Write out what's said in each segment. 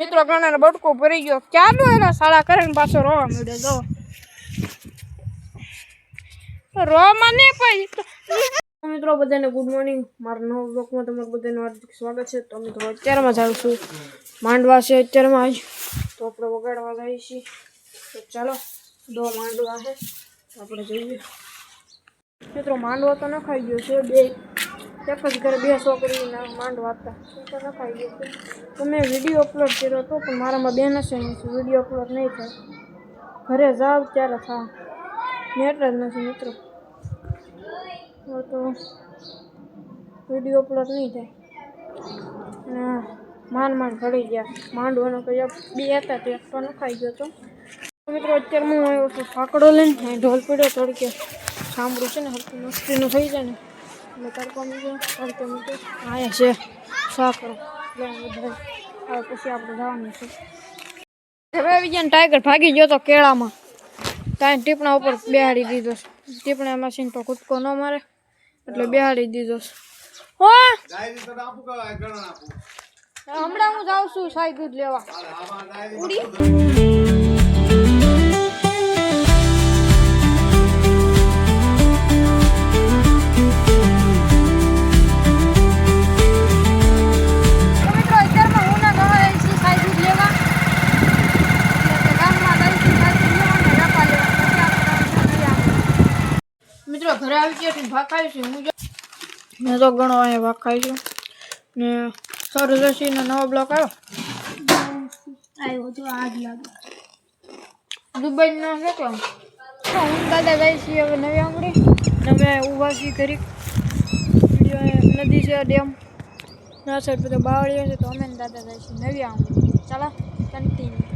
મિત્રો ઘણા બટકો ભરી ગયો ક્યાંનો એના શાળા કરીને પાછો રોવા મળ્યો જો રોવામાં નહીં પછી મિત્રો બધાને ગુડ મોર્નિંગ મારા નવા બ્લોગમાં તમારું બધાનું હાર્દિક સ્વાગત છે તો મિત્રો અત્યારમાં જાઉં છું માંડવા છે અત્યારમાં જ તો આપણે વગાડવા જઈએ છીએ તો ચાલો દો માંડવા છે આપણે જઈએ મિત્રો માંડવા તો નખાઈ ગયો છે બે એક જ ઘરે બે છોકરીના માંડવા હતા તો નખાઈ ગયો છે તો મેં વિડીયો અપલોડ કર્યો હતો પણ મારામાં બેન હશે વિડીયો અપલોડ નહીં થાય ઘરે જાવ ત્યારે થાય નેટ જ નથી મિત્રો તો વિડીયો અપલોડ નહીં થાય માંડ ભળી ગયા માંડવાનો તો બે હતા તે તો નખાઈ ગયો હતો મિત્રો અત્યારે હું આવ્યો છું ફાકડો લઈને ઢોલ પીડ્યો થોડીક સાંભળું છે ને હરકી મસ્તીનું થઈ જાય ને એટલે તડકો મૂક્યો તડકે મૂક્યો આયા છે સાકરો બધા હવે પછી આપણે જવાનું છે હવે આવી ગયા ટાઈગર ભાગી ગયો તો કેળામાં ત્યાં ટીપણા ઉપર બેહાડી દીધો ટીપણા મશીન તો કૂદકો ન મારે એટલે બેહાડી દીધો હો હમણાં હું જાઉં છું સાઈ દૂધ લેવા ઉડી મિત્રો ઘરે આવી ગયા ભાગ ખાઈ છું હું મેં તો ઘણો અહીંયા ભાગ ખાઈ છું ને સરજસીનો નવો બ્લોક આવ્યો તો આજ લાગે દુબઈનો કેટલો હું દાદા જાય છીએ હવે નવી આંગળી અમે ઊભા છીએ ઘરી નદી છે ડેમ ના સાઈડ બધો બાવળીઓ છે તો અમે દાદા જાય છીએ નવી આંગળી ચાલો કન્ટિન્યુ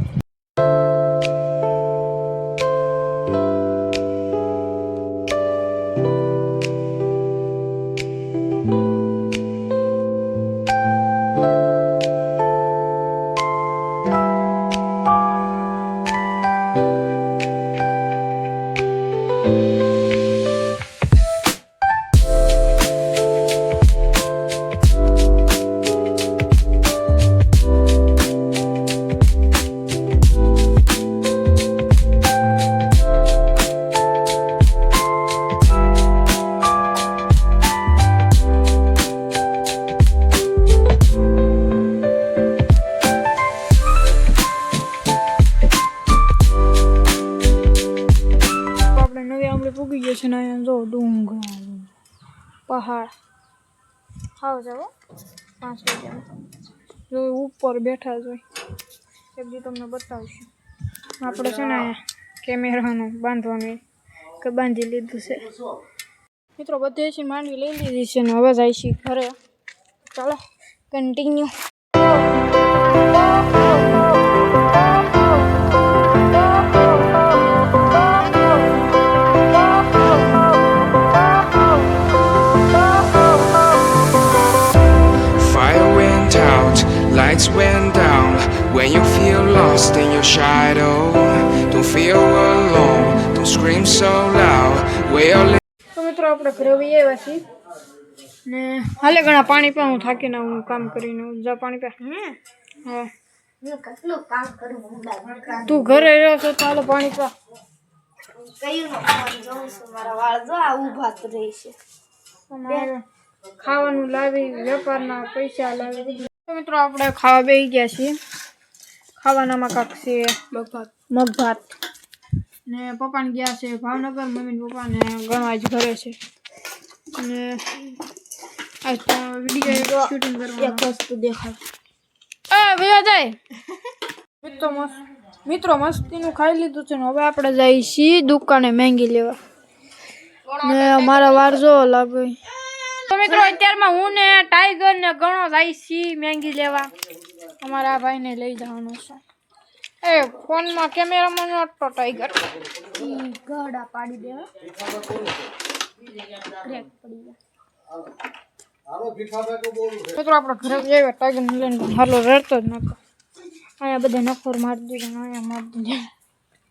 પૂગી ગયો છે ને અહીંયા જો ડુંગર પહાડ હાવ જાઓ 5 વાગ્યા જો ઉપર બેઠા જોઈ એક દી તમને બતાવશું આપણે છે ને કેમેરાનું બાંધવાનું કે બાંધી લીધું છે મિત્રો બધે છે માંડવી લઈ લીધી છે ને હવે જાય છે ઘરે ચાલો continue Lights went down when you feel lost in your shadow. Don't feel alone, don't scream so loud. We're તો મિત્રો આપણે ઘરે આવ્યા છીએ ને હાલે ઘણા પાણી પીવા હું થાકીને હું કામ કરીને જા પાણી પીવા હા હું કેટલું કામ કરું તું ઘરે રહ્યો છો તો હાલો પાણી પીવા કયું નો કામ જોઉં છું મારા વાળ જો આ ઊભા જ રહેશે ખાવાનું લાવી વેપારના પૈસા લાવી મિત્રો આપણે ખાવા બેસી ગયા છીએ ખાવાનામાં કાંક છે મગભાત ને પપ્પાને ગયા છે ભાવનગર મમ્મી પપ્પાને ગણવા જ ઘરે છે અને આજ તો વિડીયો શૂટિંગ કરવાનું એક વસ્તુ દેખાય ભૈયા જાય મિત્રો મસ્તીનું ખાઈ લીધું છે ને હવે આપણે જઈએ છીએ દુકાને મહેંગી લેવા ને મારા વાર જો લાગે તો મિત્રો અત્યારમાં હું ને ટાઈગર ને ઘણો જાય છી મહેંગી લેવા અમારા ભાઈને લઈ જવાનું છે એ ફોનમાં કેમેરામાં નતો ટાઈગર ગડા પાડી દેવા ક્રેક પડી ગયા મિત્રો આપણે ઘરે જઈએ ટાઈગર ને લઈને હાલો રડતો જ નતો અહીંયા બધા નખોર મારી દીધા અહીંયા મારી દીધા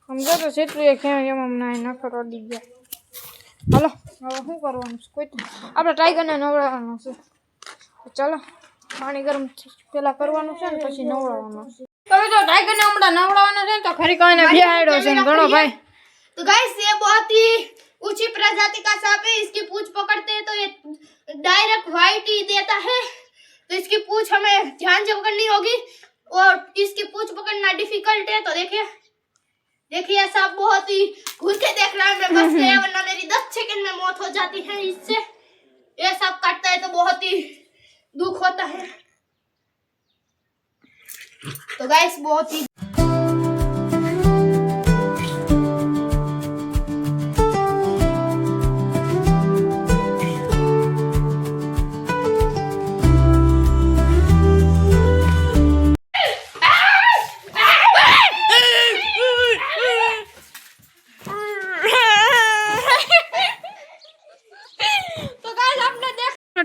સમજો તો સીટલું એમ ના નખર અડી ગયા હાલો હવે શું કરવાનું છે કોઈ આપણે ટાઈગરને નવડાવવાનું છે ચાલો પાણી ગરમ પહેલાં કરવાનું છે ને પછી નવડાવવાનું છે તમે તો ટાઈગર ને હમણાં નવડાવવાના છે ને તો ખરી કોઈને બેહાડ્યો છે ને ઘણો ભાઈ. तो गाइस ये बहुत ही ऊंची प्रजाति का सांप है। इसकी पूंछ पकड़ते हैं तो ये डायरेक्ट वाइट ही देता है। तो इसकी पूंछ हमें ध्यान से पकड़नी होगी और इसकी पूंछ पकड़ना डिफिकल्ट है। तो देखिए ये सांप बहुत ही घूर के देख रहा है। मैं बच गया वरना मेरी 10 सेकंड में मौत हो जाती है इससे। ये सांप काटता है तो बहुत ही दुख होता है। तो गाइस बहुत ही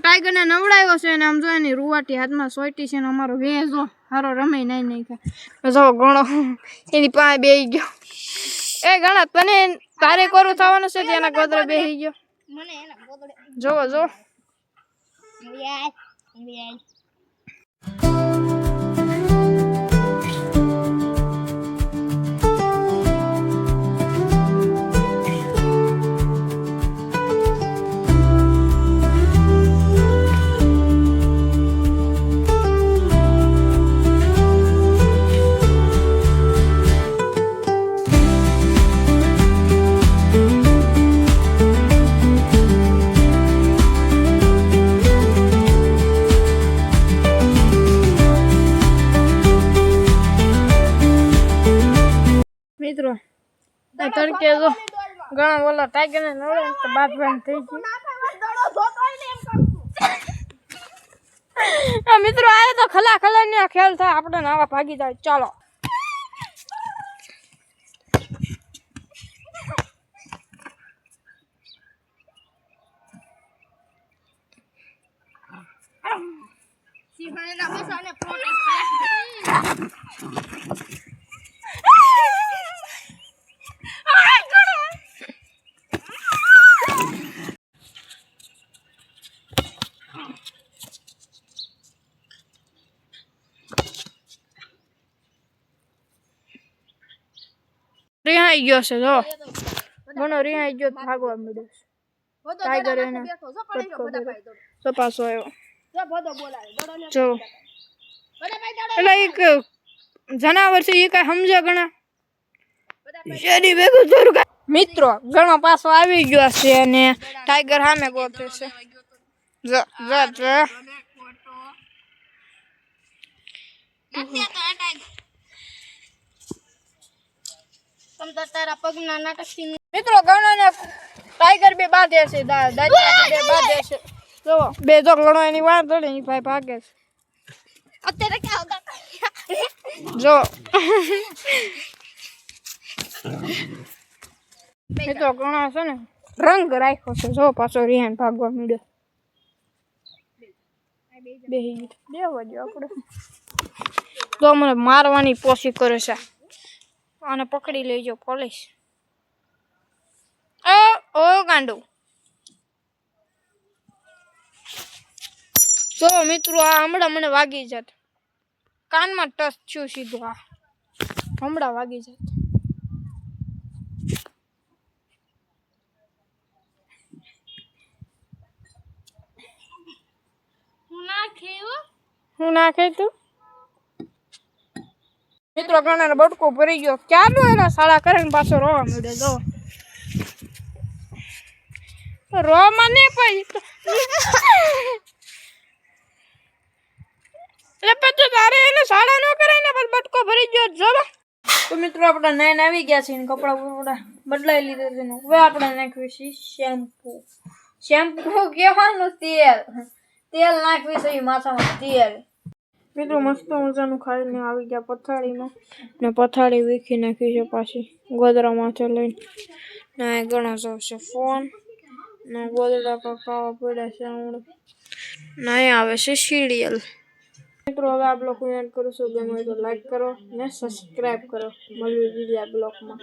ટાઈગર ને નવડાવ્યો છે ને આમ જો એની રૂવાટી હાથમાં સોટી છે ને અમારો વેજો હારો રમે નહીં જો ઘણો એની પાસે બેહી ગયો. એ ઘણા તને તારે કોરું થવાનું છે તેના ગોદરે બેહી ગયો. મને એના ગોદડે જોવો જો મિત્રો આ તડકે જો ઘણા ઓલા ટાઈગર ને નવડે તો બાદ થઈ ગઈ. મિત્રો આ તો ખલા ને ખેલ થાય આપણે આવા ભાગી જાય. ચાલો રિહાઈ ગયો છે જો ઘણો રિહાઈ ગયો ભાગવા મળ્યો છે. ટાઈગર એને તપાસો આવ્યો જો એટલે એક જનાવર છે એ કઈ સમજે ઘણા શેરી ભેગું થોડું. મિત્રો ઘણો પાછો આવી ગયો છે અને ટાઈગર સામે ગોતે છે. મિત્રો ઘણો ટાઈગર બે બાંધે છે બાંધે છે જો બે જો ઘણો એની વાત ધડે એ ભાઈ ભાગે છે અત્યારે ક્યાં હોતા જો એ તો ઘણો છે ને રંગ રાખ્યો છે જો પાછો રિહાન ભાગવા મળ્યો. બેહી દેવા દો આપણે તો મને મારવાની પોસી કરે છે. આને પકડી લેજો પોલીસ. ઓ ગાંડુ જો મિત્રો આ હમણાં મને વાગી જાત કાનમાં ટચ થયું સીધું. આ હમણાં વાગી જાત. હું નાખે તું મિત્રો ઘણા બટકો ભરી ગયો ક્યારનો એના શાળા કરે ને પાછો રોવા મળ્યો. જો રોવામાં નહીં પછી એટલે પછી તારે એને શાળા ન કરે ને પછી બટકો ભરી ગયો. જો તો મિત્રો આપણે નાઈન આવી ગયા છે કપડા બપડા બદલાઈ લીધા છે. હવે આપણે નાખ્યું છે શેમ્પુ કહેવાનું તેલ નાખ્યું છે માથામાં તેલ. મિત્રો મસ્ત મજાનું ખાઈને આવી ગયા પથારીમાં ને પથારી વીખી નાખી છે પાછી ગોદરા માથે લઈને. ના ઘણો સૌ છે ફોન ને ગોદરા ખાવા પડ્યા છે હમણાં. ના આવે છે સિરિયલ. મિત્રો હવે આ બ્લોગ એડ કરું છું. ગમે તો લાઈક કરો ને સબસ્ક્રાઈબ કરો. મળ્યું બીજા બ્લોગમાં.